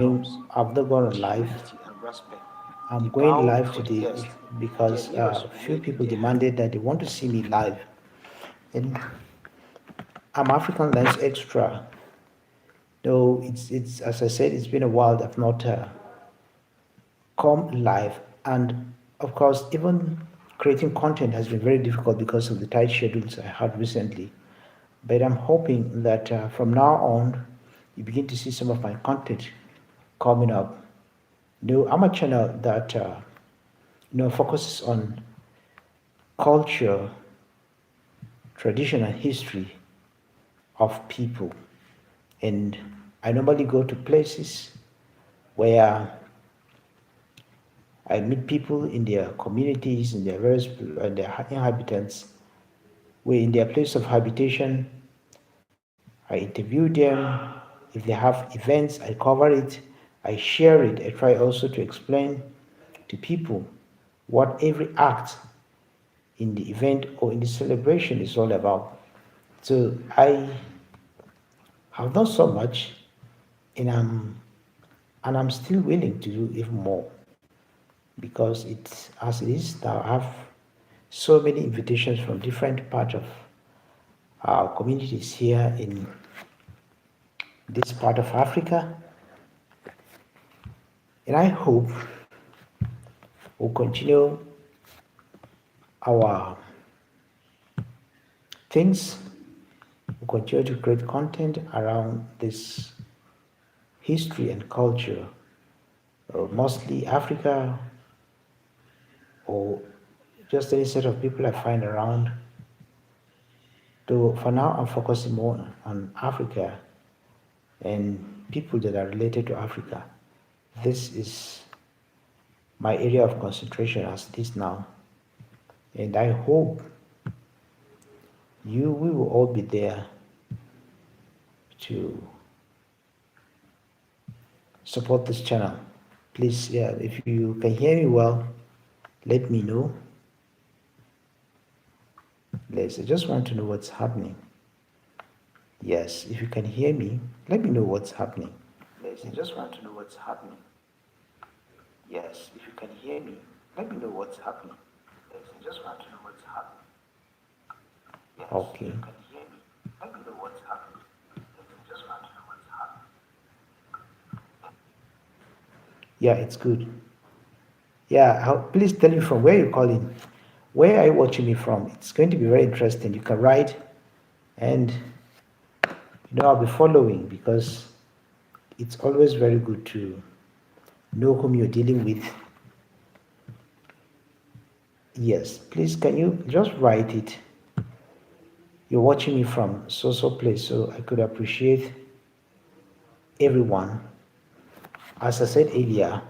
I've not gone live. I'm going live today because few people demanded that they want to see me live, and I'm African Lens Extra. Though it's as I said, it's been a while that I've not come live, and of course, even creating content has been very difficult because of the tight schedules I had recently. But I'm hoping that from now on, you begin to see some of my content coming up. I'm a channel that focuses on culture, tradition, and history of people. And I normally go to places where I meet people in their communities, in their various their inhabitants, where in their place of habitation, I interview them. If they have events, I cover it, I share it. I try also to explain to people what every act in the event or in the celebration is all about. So I have done so much, and I'm still willing to do even more because it's as it is now. I have so many invitations from different parts of our communities here in this part of Africa, and I hope we'll continue our things. We'll continue to create content around this history and culture, mostly Africa or just any set of people I find around. So for now, I'm focusing more on Africa and people that are related to Africa. This is my area of concentration as it is now. And I hope we will all be there to support this channel. Please, yeah, if you can hear me well, let me know. I just want to know what's happening. Yes, if you can hear me, let me know what's happening. I just want to know what's happening. Yes, if you can hear me, let me know what's happening. I just want to know what's happening. Yes, okay. If you can hear me, let me know what's happening. I just want to know what's happening. Yeah, it's good. Yeah, please tell me from where you're calling. Where are you watching me from? It's going to be very interesting. You can write, and I'll be following because it's always very good to know whom you're dealing with. Yes, please can you just write it? You're watching me from so place, so I could appreciate everyone. As I said earlier,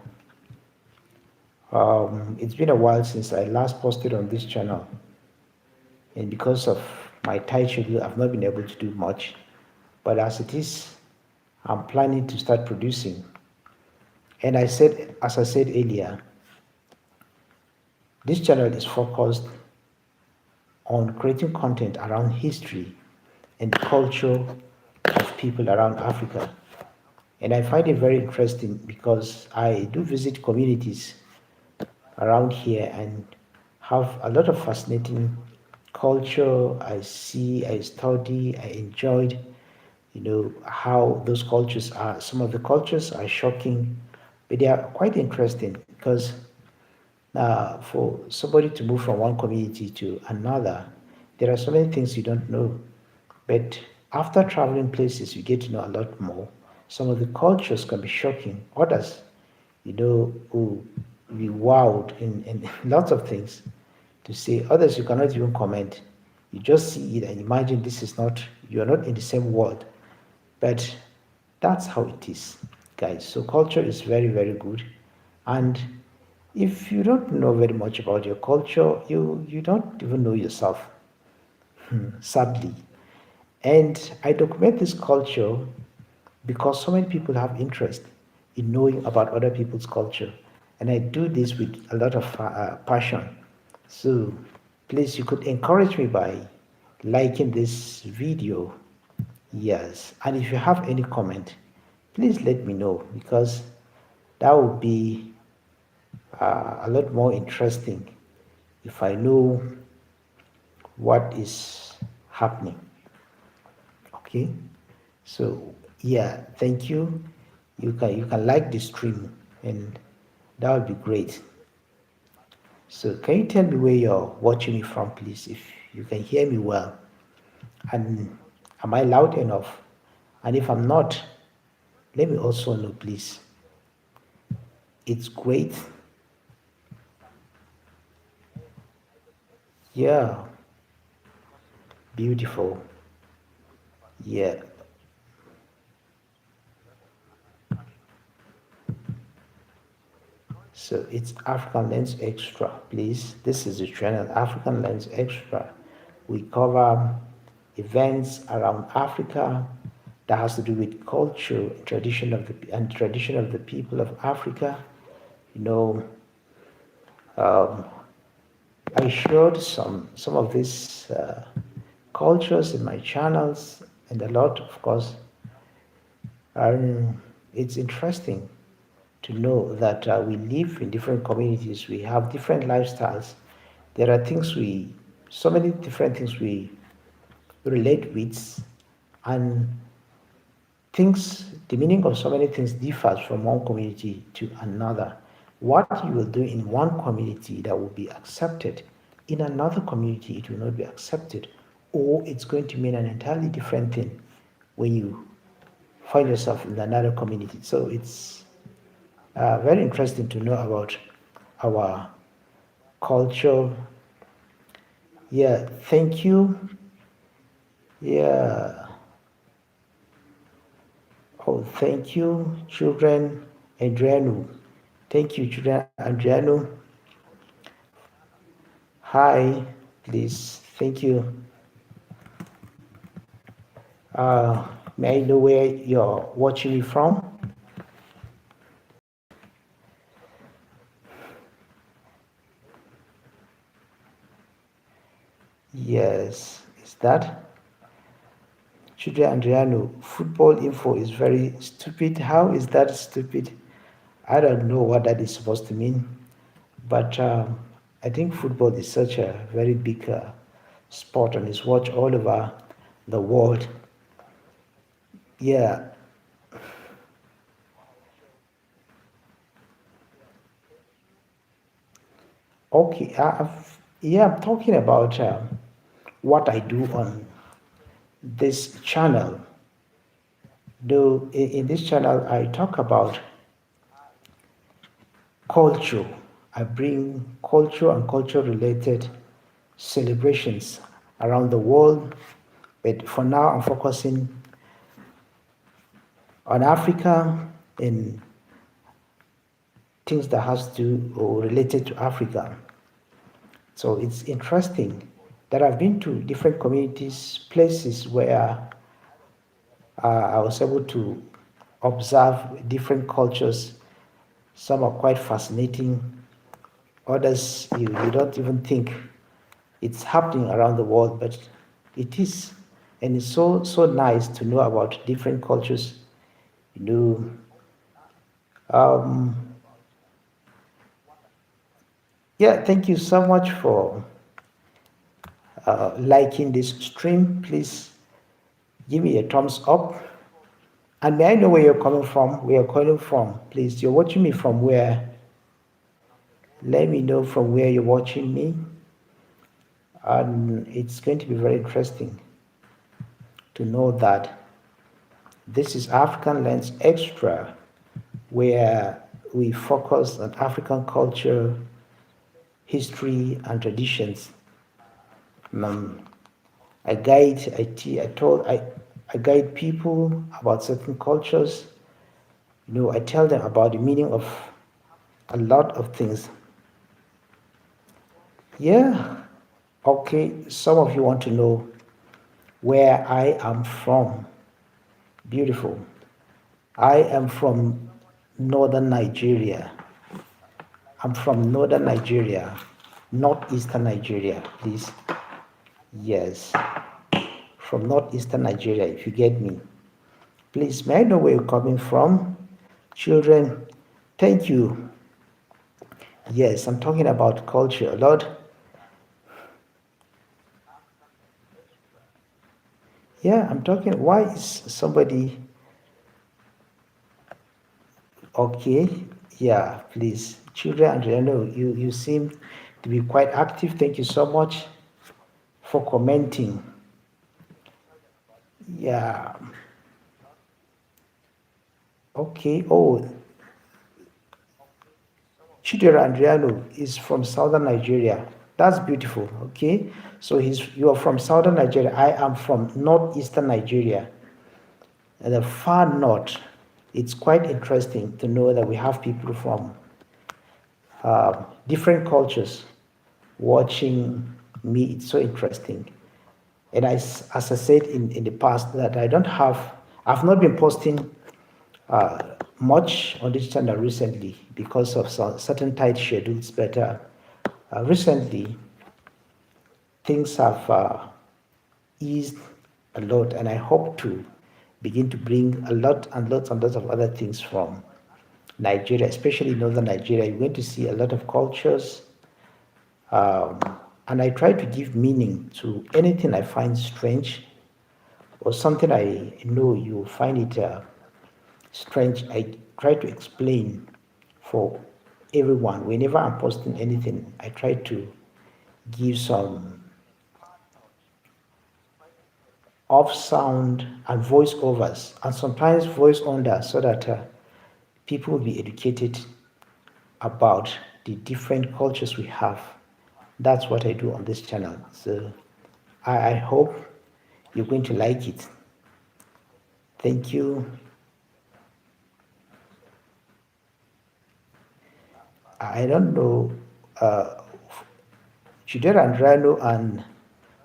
it's been a while since I last posted on this channel, and because of my tight schedule, I've not been able to do much. But as it is, I'm planning to start producing. And as I said earlier, this channel is focused on creating content around history and culture of people around Africa. And I find it very interesting because I do visit communities around here and have a lot of fascinating culture. I see, I study, I enjoyed, how those cultures are. Some of the cultures are shocking, but they are quite interesting because for somebody to move from one community to another, there are so many things you don't know. But after traveling places, you get to know a lot more. Some of the cultures can be shocking. Others, will be wowed in lots of things to say. Others, you cannot even comment. You just see it and imagine this is not, you are not in the same world. But that's how it is, guys. So culture is very, very good. And if you don't know very much about your culture, you don't even know yourself, sadly. And I document this culture because so many people have interest in knowing about other people's culture. And I do this with a lot of passion. So please, you could encourage me by liking this video. Yes. And if you have any comment, please let me know because that would be a lot more interesting if I know what is happening. Okay, so yeah, thank you. You can like the stream, and that would be great. So can you tell me where you're watching me from, please, if you can hear me well? And am I loud enough? And if I'm not, let me also know, please. It's great. Yeah, beautiful. Yeah. So it's African Lens Extra, please. This is the channel African Lens Extra. We cover events around Africa that has to do with culture, tradition of the people of Africa. You know, um, I showed some of these cultures in my channels, and a lot, of course, are. It's interesting to know that we live in different communities. We have different lifestyles. There are so many different things we relate with, and the meaning of so many things differs from one community to another. What you will do in one community that will be accepted, in another community it will not be accepted, or it's going to mean an entirely different thing when you find yourself in another community. So it's very interesting to know about our culture. Yeah, thank you. Yeah, oh, thank you, children. Adriano. Thank you, children. Adriano. Hi, please. Thank you. Uh, may I know where you're watching me from? Yes, is that? Children Adriano, football info is very stupid. How is that stupid? I don't know what that is supposed to mean, but I think football is such a very big sport and is watched all over the world. Yeah, okay. Yeah, I'm talking about what I do on this channel. Though in this channel, I talk about culture. I bring culture and culture related celebrations around the world. But for now, I'm focusing on Africa and things that has to or related to Africa. So it's interesting that I've been to different communities, places where I was able to observe different cultures. Some are quite fascinating. Others you don't even think it's happening around the world, but it is. And it's so nice to know about different cultures. You know, um, yeah, thank you so much for liking this stream. Please give me a thumbs up. And may I know where you're coming from? Where you're calling from, please. You're watching me from where? Let me know from where you're watching me. And it's going to be very interesting to know that this is African Lens Extra, where we focus on African culture, history, and traditions. Um, I guide people about certain cultures. I tell them about the meaning of a lot of things. Yeah, okay. Some of you want to know where I am from. Beautiful. I am from northern Nigeria. I'm from northern Nigeria, northeastern Nigeria, please. Yes, from northeastern Nigeria, if you get me. Please, may I know where you're coming from? Children, thank you. Yes, I'm talking about culture. Lord, yeah, I'm talking. Why is somebody okay? Yeah, please. Children, I know you seem to be quite active. Thank you so much for commenting. Yeah, okay. Oh, Chidera Andriano is from southern Nigeria. That's beautiful. Okay, so you are from southern Nigeria. I am from northeastern Nigeria, the far north. It's quite interesting to know that we have people from different cultures watching me. It's so interesting. And as I said in the past, that I've not been posting much on this channel recently because of some certain tight schedules. But recently, things have eased a lot, and I hope to begin to bring a lot and lots and lots of other things from Nigeria, especially northern Nigeria. You're going to see a lot of cultures, um, and I try to give meaning to anything I find strange or something I know you find it strange. I try to explain for everyone. Whenever I'm posting anything, I try to give some off sound and voiceovers, and sometimes voice under, so that people will be educated about the different cultures we have. That's what I do on this channel. So I hope you're going to like it. Thank you. I don't know. Chidera and Rhino and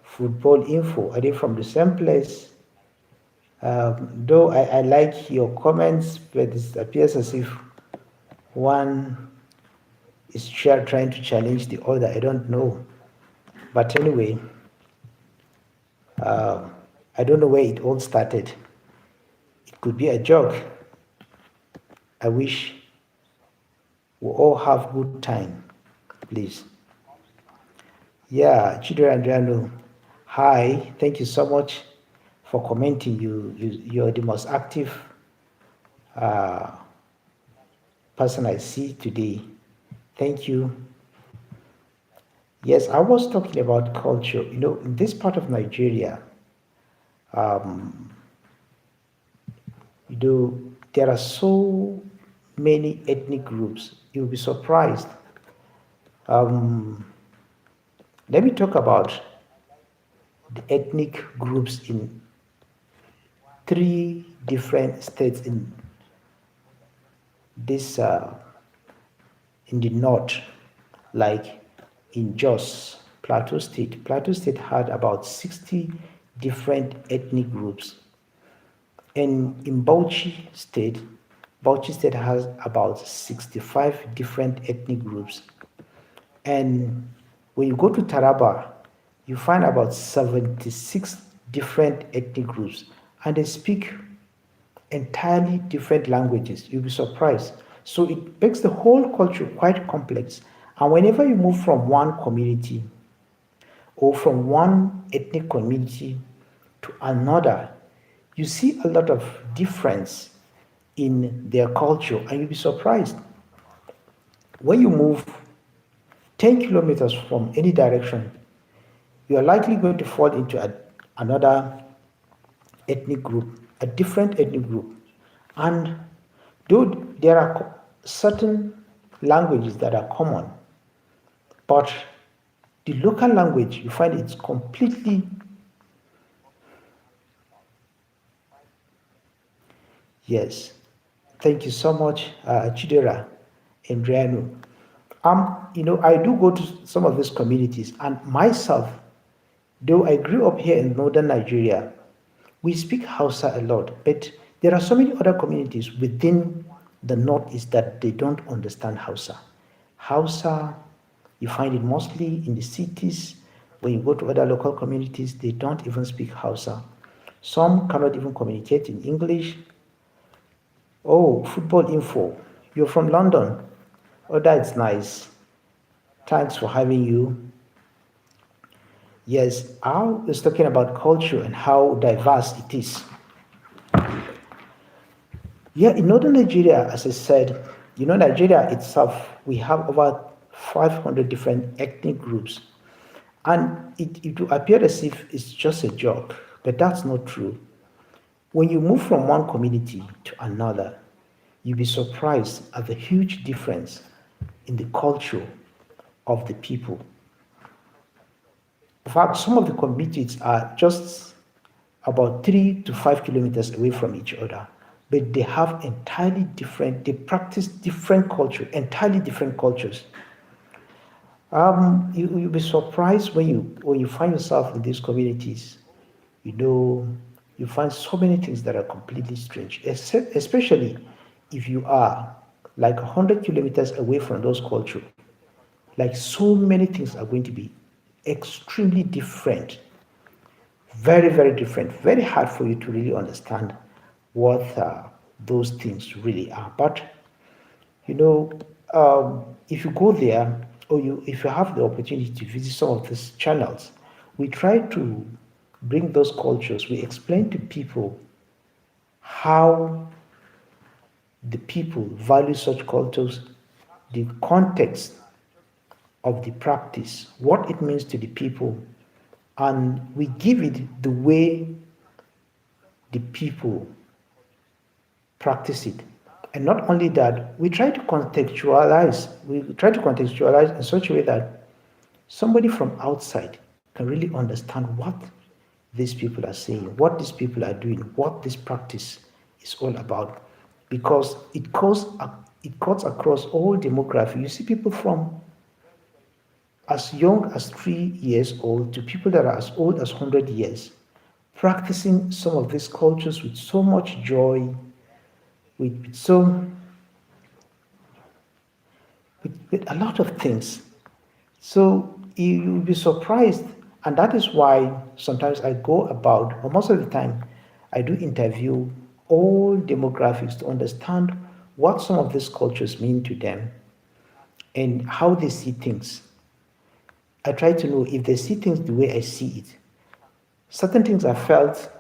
Football Info, are they from the same place? Though I like your comments, but it appears as if one is trying to challenge the other. I don't know. But anyway, uh, I don't know where it all started. It could be a joke. I wish we all have good time, please. Yeah, Chidera Andriano, hi. Thank you so much for commenting. You're the most active uh, person I see today. Thank you. Yes, I was talking about culture. In this part of Nigeria, um, there are so many ethnic groups. You'll be surprised. Um, Let me talk about the ethnic groups in three different states this in the north, like in Jos, Plateau State. Plateau State had about 60 different ethnic groups. And in Bauchi State has about 65 different ethnic groups. And when you go to Taraba, you find about 76 different ethnic groups, and they speak entirely different languages. You'll be surprised. So it makes the whole culture quite complex. And whenever you move from one community or from one ethnic community to another, you see a lot of difference in their culture, and you'll be surprised. When you move 10 kilometers from any direction, you are likely going to fall into another ethnic group, a different ethnic group. And though there are certain languages that are common, but the local language, you find it's completely, yes. Thank you so much, Chidera and Driano. I do go to some of these communities, and myself, though I grew up here in northern Nigeria, we speak Hausa a lot, but there are so many other communities within the Northeast that they don't understand Hausa. Hausa, you find it mostly in the cities. When you go to other local communities, they don't even speak Hausa. Some cannot even communicate in English. Oh, football info. You're from London. Oh, that's nice. Thanks for having you. Yes, I was talking about culture and how diverse it is. Yeah, in northern Nigeria, as I said, Nigeria itself, we have over 500 different ethnic groups. And it will appear as if it's just a joke, but that's not true. When you move from one community to another, you'll be surprised at the huge difference in the culture of the people. In fact, some of the communities are just about 3 to 5 kilometers away from each other, but they have entirely different, they practice different culture, entirely different cultures. You'll be surprised when you find yourself in these communities. You know, you find so many things that are completely strange, especially if you are like 100 kilometers away from those culture. Like so many things are going to be extremely different, very, very different, very hard for you to really understand what those things really are. But you know, if you go there or if you have the opportunity to visit some of these channels, we try to bring those cultures. We explain to people how the people value such cultures, the context of the practice, what it means to the people, and we give it the way the people practice it. And not only that, we try to contextualize in such a way that somebody from outside can really understand what these people are saying, what these people are doing, what this practice is all about. Because it cuts across all demography. You see people from as young as 3 years old to people that are as old as 100 years, practicing some of these cultures with so much joy, with a lot of things. So you'll be surprised, and that is why sometimes I go about, or most of the time, I do interview all demographics to understand what some of these cultures mean to them and how they see things. I try to know if they see things the way I see it. Certain things I felt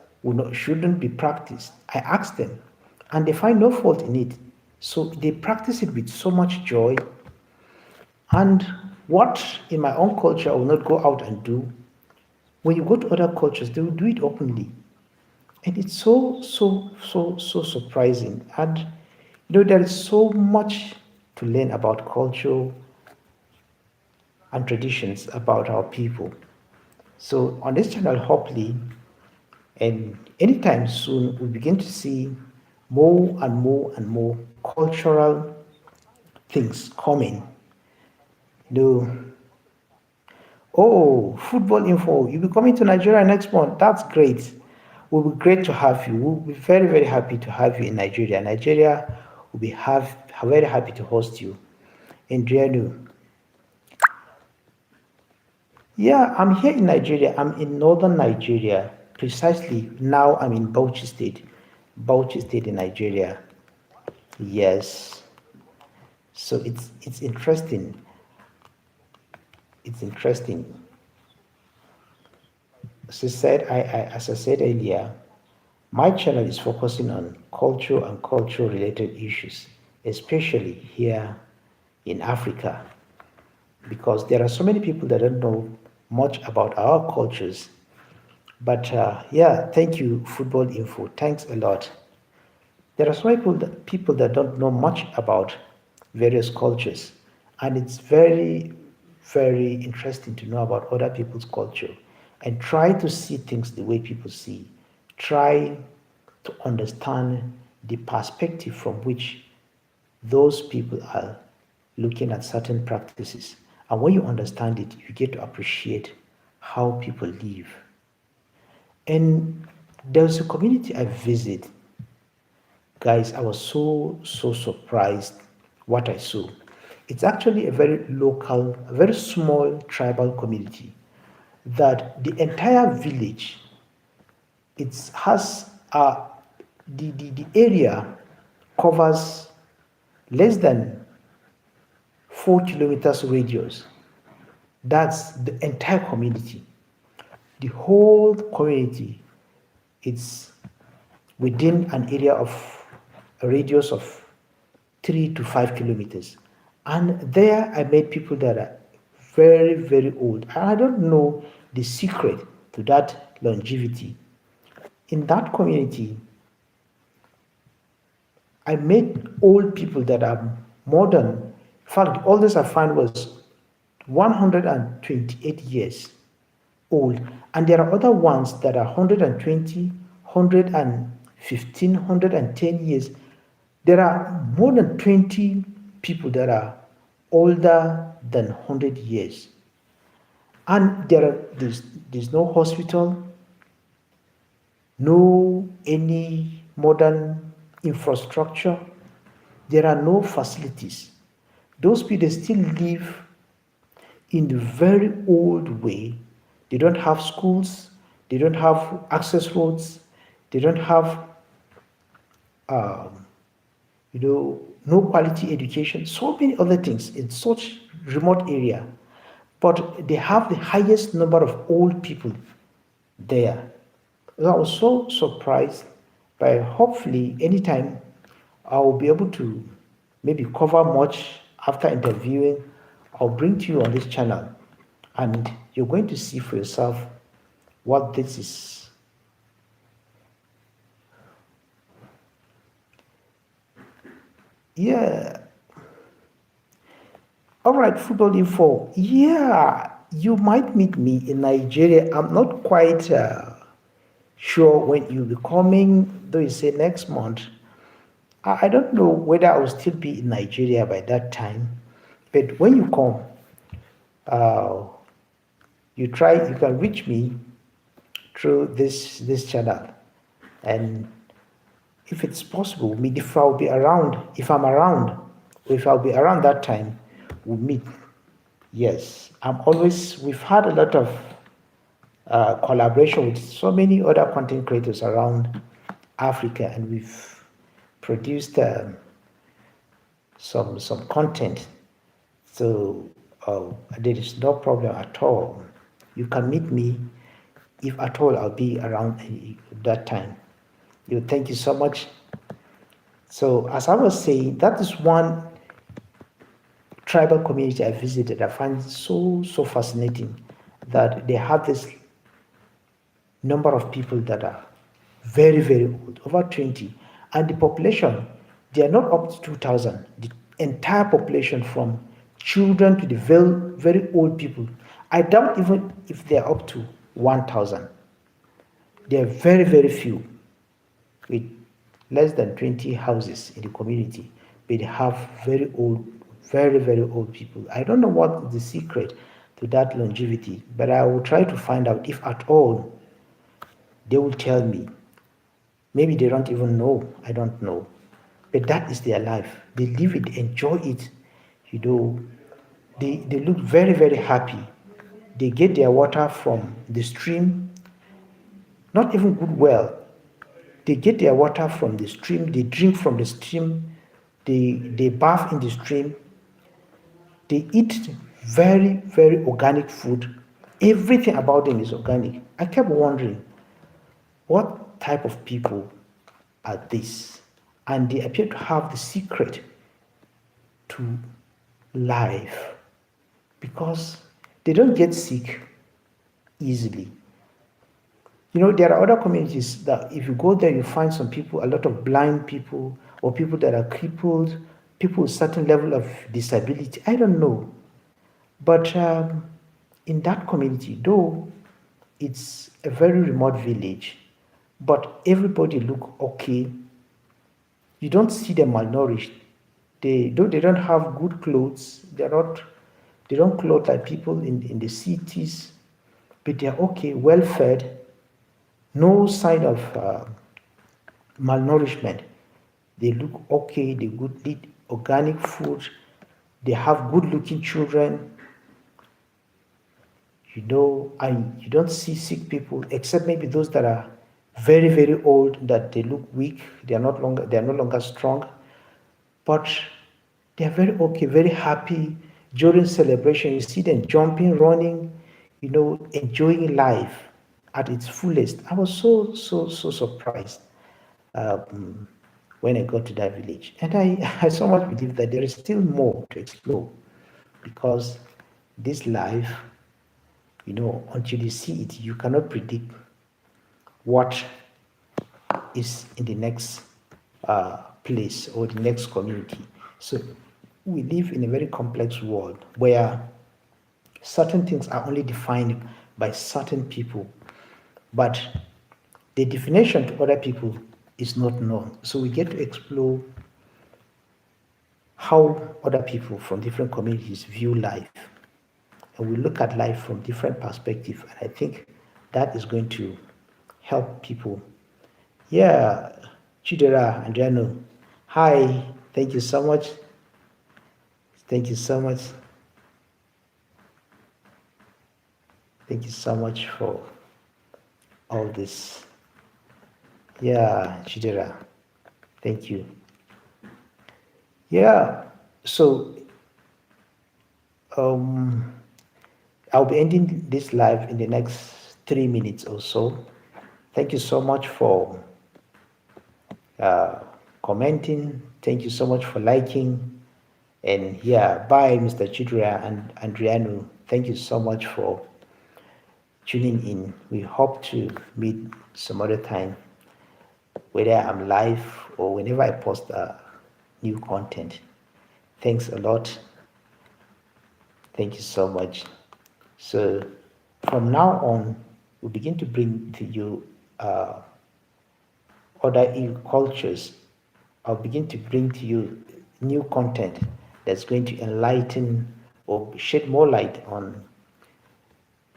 shouldn't be practiced. I ask them, and they find no fault in it. So they practice it with so much joy. And what in my own culture I will not go out and do, when you go to other cultures, they will do it openly. And it's so surprising. And there is so much to learn about culture and traditions about our people. So on this channel, hopefully, and anytime soon, we begin to see more and more and more cultural things coming. You know, oh, football info. You'll be coming to Nigeria next month. That's great. We'll be great to have you. We'll be very, very happy to have you in Nigeria. Nigeria will be very happy to host you. In Drianu. Yeah, I'm here in Nigeria. I'm in northern Nigeria. Precisely now I'm in Bauchi State. Bauchi State in Nigeria. Yes. So it's interesting. It's interesting. As I said earlier, my channel is focusing on culture and culture related issues, especially here in Africa, because there are so many people that don't know much about our cultures. But yeah, thank you, Football Info. Thanks a lot. There are so many people that don't know much about various cultures, and it's very, very interesting to know about other people's culture and try to see things the way people see. Try to understand the perspective from which those people are looking at certain practices. And when you understand it, you get to appreciate how people live. And there's a community I visit. Guys, I was so surprised what I saw. It's actually a very local, a very small tribal community that the entire village, it has the area covers less than 4 kilometers radius. That's the entire community. The whole community is within an area of a radius of 3 to 5 kilometers. And there I met people that are very, very old. And I don't know the secret to that longevity. In that community, I met old people that are more than, in fact, the oldest I found was 128 years old. And there are other ones that are 120, 115, 110 years. There are more than 20 people that are older than 100 years. And there's no hospital, no any modern infrastructure. There are no facilities. Those people still live in the very old way. They don't have schools, they don't have access roads, they don't have um, no quality education, so many other things in such remote area. But they have the highest number of old people there. I was so surprised by hopefully anytime I will be able to maybe cover much after interviewing. I'll bring to you on this channel and you're going to see for yourself what this is. Yeah, all right, football info. Yeah, you might meet me in Nigeria. I'm not quite sure when you'll be coming, though you say next month. I don't know whether I will still be in Nigeria by that time. But when you come, uh, you can reach me through this channel. And if it's possible, meet if I'll be around, if I'm around, or if I'll be around that time, we'll meet. Yes, we've had a lot of collaboration with so many other content creators around Africa, and we've produced some content. So there is no problem at all. You can meet me if at all I'll be around that time. Thank you so much. So as I was saying, that is one tribal community I visited. I find so fascinating that they have this number of people that are very, very old, over 20. And the population, they are not up to 2,000. The entire population from children to the very, very old people, I doubt even if they are up to 1,000. They are very, very few, with less than 20 houses in the community, but they have very old, very, very old people. I don't know what the secret to that longevity, but I will try to find out if at all they will tell me. Maybe they don't even know. I don't know. But that is their life. They live it, enjoy it. You know, they look very, very happy. They get their water from the stream, not even good well. They get their water from the stream, they drink from the stream, they bath in the stream, they eat very, very organic food. Everything about them is organic. I kept wondering, what type of people are these? And they appear to have the secret to life because they don't get sick easily. There are other communities that if you go there, you find some people, a lot of blind people, or people that are crippled, people with certain level of disability. I don't know. But in that community, though it's a very remote village, but everybody look okay. You don't see them malnourished. Though they don't have good clothes, they don't clothe like people in the cities, but they're okay, well fed, no sign of malnourishment. They look okay, they eat organic food, they have good looking children, and you don't see sick people except maybe those that are very, very old, that they look weak, they are no longer strong. but they are very okay, very happy during celebration. You see them jumping, running, enjoying life at its fullest. I was so surprised um, when I got to that village. And I so much believe that there is still more to explore because this life, until you see it, you cannot predict what is in the next place or the next community. So we live in a very complex world where certain things are only defined by certain people, but the definition to other people is not known. So we get to explore how other people from different communities view life. And we look at life from different perspectives. And I think that is going to help people. Yeah, Chidera, Andriano. Hi, thank you so much. Thank you so much. Thank you so much for all this. Yeah, Chidera. Thank you. Yeah, so um, I'll be ending this live in the next 3 minutes or so. Thank you so much for uh, commenting. Thank you so much for liking. And yeah, bye, Mr. Chidria and Andriano. Thank you so much for tuning in. We hope to meet some other time, whether I'm live or whenever I post new content. Thanks a lot. Thank you so much. So from now on, we begin to bring to you other cultures. I'll begin to bring to you new content that's going to enlighten or shed more light on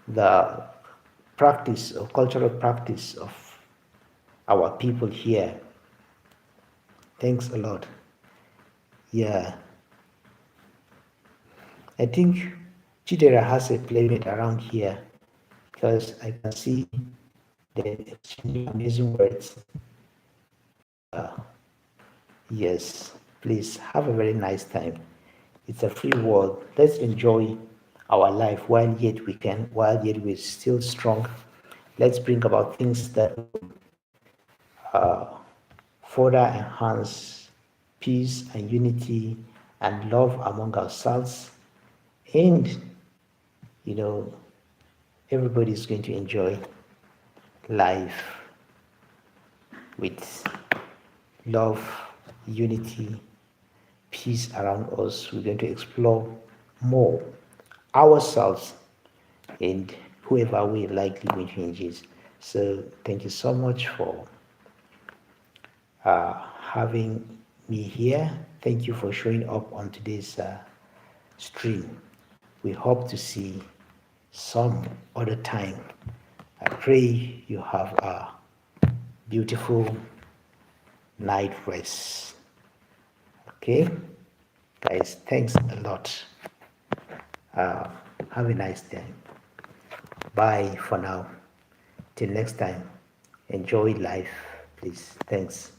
the practice or cultural practice of our people here. Thanks a lot. Yeah, I think Chidera has a playmate around here because I can see the exchanging amazing words. Yes, please have a very nice time. It's a free world. Let's enjoy our life while yet we can, while yet we're still strong. Let's bring about things that further enhance peace and unity and love among ourselves. And, you know, everybody's going to enjoy life with love, unity, peace around us. We're going to explore more ourselves and whoever we likely going to engage. So thank you so much for having me here. Thank you for showing up on today's stream. We hope to see some other time. I pray you have a beautiful night rest. Okay, guys, thanks a lot. Have a nice day. Bye for now. Till next time. Enjoy life, please. Thanks.